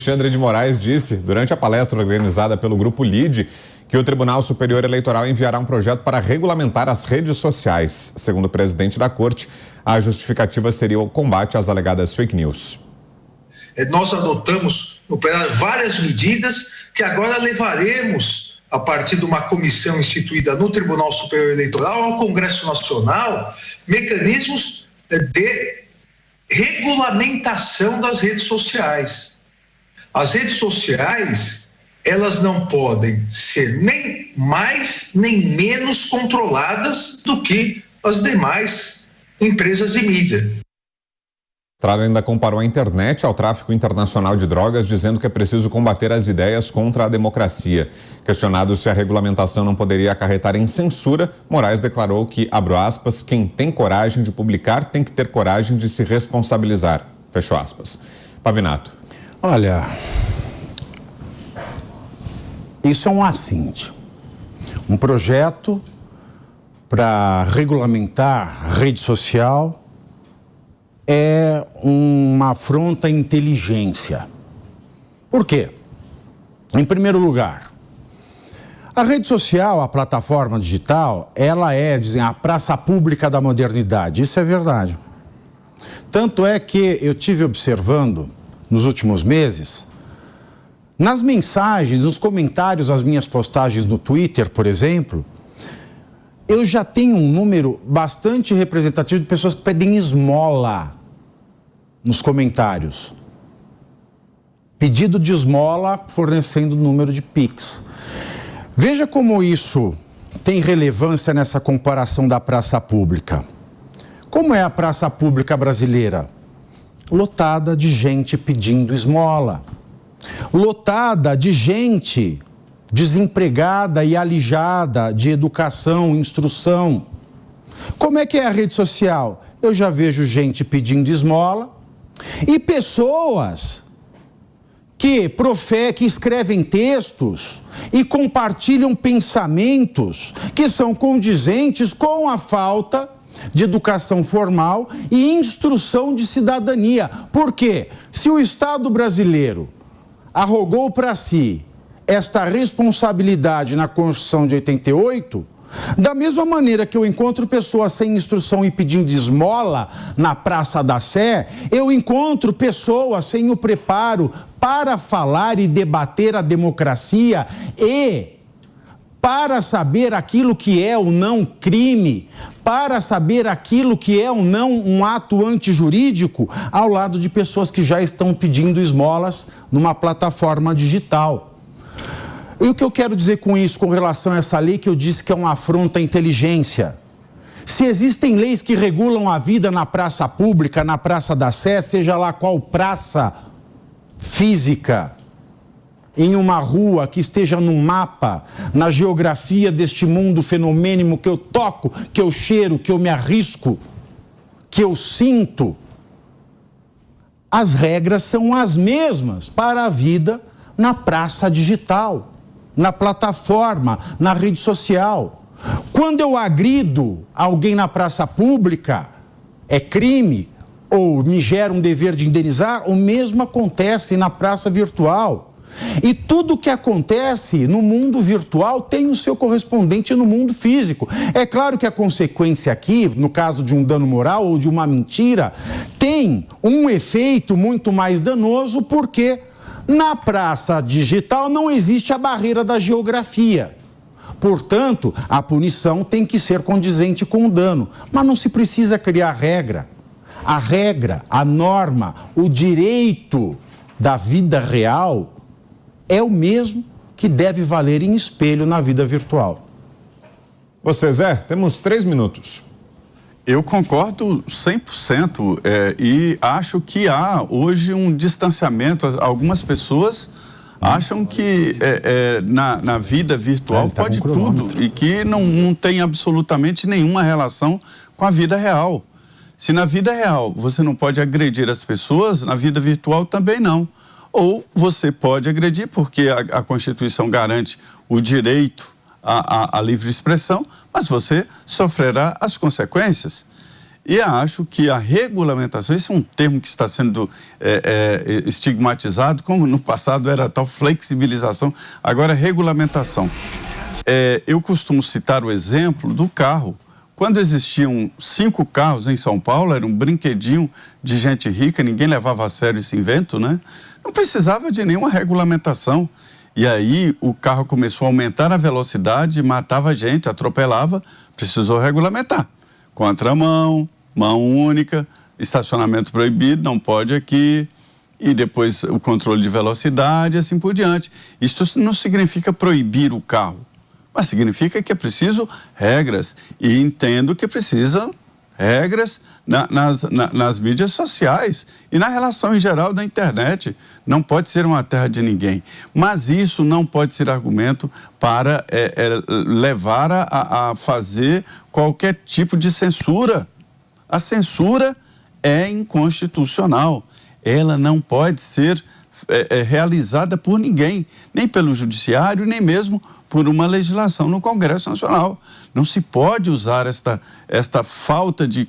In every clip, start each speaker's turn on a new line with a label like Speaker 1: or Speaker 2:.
Speaker 1: Alexandre de Moraes disse, durante a palestra organizada pelo Grupo LIDE, que o Tribunal Superior Eleitoral enviará um projeto para regulamentar as redes sociais. Segundo o presidente da Corte, a justificativa seria o combate às alegadas fake news.
Speaker 2: Nós adotamos várias medidas que agora levaremos, a partir de uma comissão instituída no Tribunal Superior Eleitoral, ao Congresso Nacional, mecanismos de regulamentação das redes sociais. As redes sociais, elas não podem ser nem mais nem menos controladas do que as demais empresas de mídia.
Speaker 1: Estrada ainda comparou a internet ao tráfico internacional de drogas, dizendo que é preciso combater as ideias contra a democracia. Questionado se a regulamentação não poderia acarretar em censura, Moraes declarou que, abro aspas, quem tem coragem de publicar tem que ter coragem de se responsabilizar. Fechou aspas. Pavinato.
Speaker 3: Olha, isso é um assinte. Um projeto para regulamentar rede social é uma afronta à inteligência. Por quê? Em primeiro lugar, a rede social, a plataforma digital, ela é, dizem, a praça pública da modernidade. Isso é verdade. Tanto é que eu tive observando nos últimos meses, nas mensagens, nos comentários às minhas postagens no Twitter, por exemplo, eu já tenho um número bastante representativo de pessoas que pedem esmola nos comentários. Pedido de esmola fornecendo o número de Pix. Veja como isso tem relevância nessa comparação da praça pública. Como é a praça pública brasileira? Lotada de gente pedindo esmola. Lotada de gente desempregada e alijada de educação, instrução. Como é que é a rede social? Eu já vejo gente pedindo esmola e pessoas que escrevem textos e compartilham pensamentos que são condizentes com a falta de educação formal e instrução de cidadania. Por quê? Se o Estado brasileiro arrogou para si esta responsabilidade na Constituição de 88, da mesma maneira que eu encontro pessoas sem instrução e pedindo esmola na Praça da Sé, eu encontro pessoas sem o preparo para falar e debater a democracia e para saber aquilo que é ou não crime, para saber aquilo que é ou não um ato antijurídico, ao lado de pessoas que já estão pedindo esmolas numa plataforma digital. E o que eu quero dizer com isso, com relação a essa lei que eu disse que é uma afronta à inteligência? Se existem leis que regulam a vida na praça pública, na Praça da Sé, seja lá qual praça física, em uma rua que esteja no mapa, na geografia deste mundo fenomênico que eu toco, que eu cheiro, que eu me arrisco, que eu sinto, as regras são as mesmas para a vida na praça digital, na plataforma, na rede social. Quando eu agrido alguém na praça pública, é crime ou me gera um dever de indenizar, o mesmo acontece na praça virtual. E tudo que acontece no mundo virtual tem o seu correspondente no mundo físico. É claro que a consequência aqui, no caso de um dano moral ou de uma mentira, tem um efeito muito mais danoso, porque na praça digital não existe a barreira da geografia. Portanto, a punição tem que ser condizente com o dano. Mas não se precisa criar regra. A regra, a norma, o direito da vida real é o mesmo que deve valer em espelho na vida virtual.
Speaker 1: Você, Zé, temos 3 minutos.
Speaker 4: Eu concordo 100% e acho que há hoje um distanciamento. Algumas pessoas acham que na vida virtual pode tudo e que não tem absolutamente nenhuma relação com a vida real. Se na vida real você não pode agredir as pessoas, na vida virtual também não. Ou você pode agredir, porque a Constituição garante o direito à livre expressão, mas você sofrerá as consequências. E acho que a regulamentação, esse é um termo que está sendo estigmatizado, como no passado era tal flexibilização, agora é regulamentação. Eu costumo citar o exemplo do carro. Quando existiam 5 carros em São Paulo, era um brinquedinho de gente rica, ninguém levava a sério esse invento, né? Não precisava de nenhuma regulamentação. E aí o carro começou a aumentar a velocidade, matava gente, atropelava, precisou regulamentar. Contramão, mão única, estacionamento proibido, não pode aqui, e depois o controle de velocidade, assim por diante. Isso não significa proibir o carro, mas significa que é preciso regras, e entendo que precisa regras nas mídias sociais e na relação em geral da internet. Não pode ser uma terra de ninguém. Mas isso não pode ser argumento para levar a fazer qualquer tipo de censura. A censura é inconstitucional. Ela não pode ser realizada por ninguém, nem pelo judiciário, nem mesmo por uma legislação no Congresso Nacional. Não se pode usar esta falta de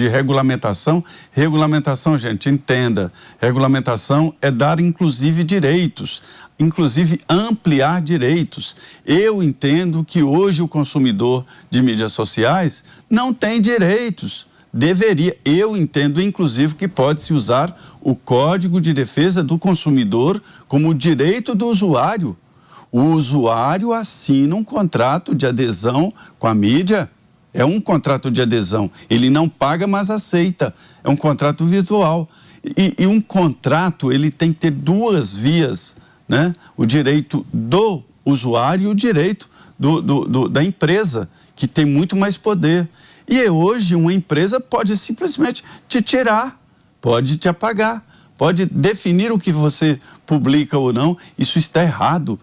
Speaker 4: regulamentação. Regulamentação, gente, entenda, regulamentação é dar inclusive direitos, inclusive ampliar direitos. Eu entendo que hoje o consumidor de mídias sociais não tem direitos. Deveria. Eu entendo, inclusive, que pode-se usar o Código de Defesa do Consumidor como direito do usuário. O usuário assina um contrato de adesão com a mídia, é um contrato de adesão. Ele não paga, mas aceita. É um contrato virtual. E um contrato, ele tem que ter 2 vias, né? O direito do usuário e o direito da empresa, que tem muito mais poder. E hoje uma empresa pode simplesmente te tirar, pode te apagar, pode definir o que você publica ou não. Isso está errado.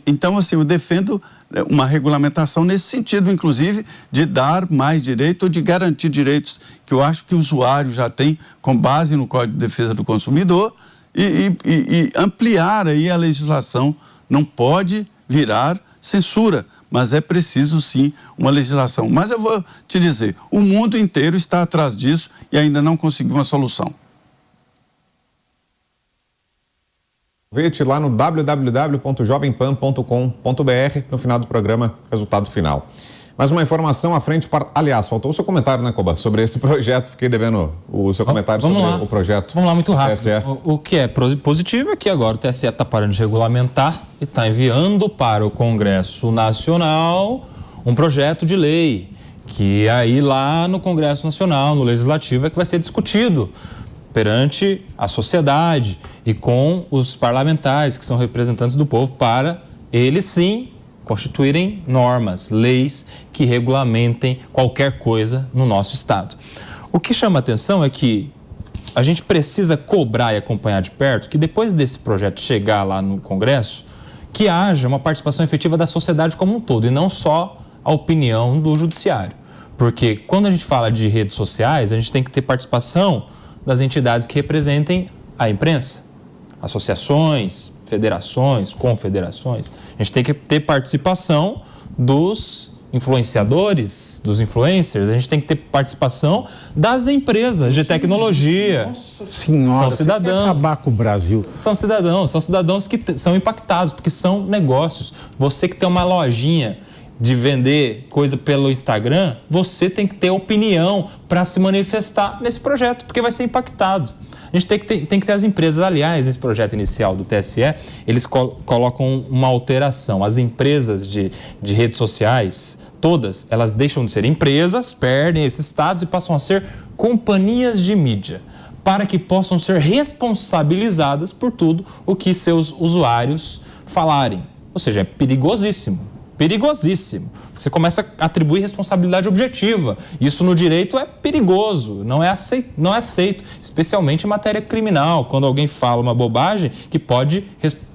Speaker 4: Então, assim, eu defendo uma regulamentação nesse sentido, inclusive, de dar mais direito ou de garantir direitos que eu acho que o usuário já tem com base no Código de Defesa do Consumidor e ampliar aí a legislação. Não pode virar censura, mas é preciso sim uma legislação. Mas eu vou te dizer, o mundo inteiro está atrás disso e ainda não conseguiu uma solução.
Speaker 1: Aproveite lá no www.jovempan.com.br, no final do programa, resultado final. Mais uma informação à frente para... Aliás, faltou o seu comentário, né, Koba, sobre esse projeto. Fiquei devendo o seu comentário sobre o projeto.
Speaker 5: Vamos lá, muito rápido. O que é positivo é que agora o TSE está parando de regulamentar e está enviando para o Congresso Nacional um projeto de lei, que aí lá no Congresso Nacional, no Legislativo, é que vai ser discutido perante a sociedade e com os parlamentares, que são representantes do povo, para eles sim constituírem normas, leis que regulamentem qualquer coisa no nosso Estado. O que chama atenção é que a gente precisa cobrar e acompanhar de perto que depois desse projeto chegar lá no Congresso, que haja uma participação efetiva da sociedade como um todo e não só a opinião do judiciário. Porque quando a gente fala de redes sociais, a gente tem que ter participação das entidades que representem a imprensa, associações, federações, confederações. A gente tem que ter participação dos influenciadores, dos influencers, a gente tem que ter participação das empresas de tecnologia.
Speaker 3: Nossa Senhora,
Speaker 5: são cidadãos.
Speaker 3: Você quer acabar com o Brasil.
Speaker 5: São cidadãos que são impactados, porque são negócios. Você que tem uma lojinha de vender coisa pelo Instagram, você tem que ter opinião para se manifestar nesse projeto, porque vai ser impactado. A gente tem que ter as empresas, aliás, nesse projeto inicial do TSE, eles colocam uma alteração. As empresas de redes sociais, todas, elas deixam de ser empresas, perdem esse status e passam a ser companhias de mídia, para que possam ser responsabilizadas por tudo o que seus usuários falarem. Ou seja, é perigosíssimo. Perigosíssimo. Você começa a atribuir responsabilidade objetiva. Isso no direito é perigoso, não é aceito, especialmente em matéria criminal, quando alguém fala uma bobagem que pode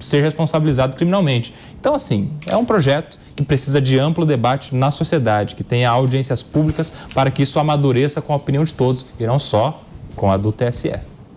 Speaker 5: ser responsabilizado criminalmente. Então, assim, é um projeto que precisa de amplo debate na sociedade, que tenha audiências públicas para que isso amadureça com a opinião de todos e não só com a do TSE.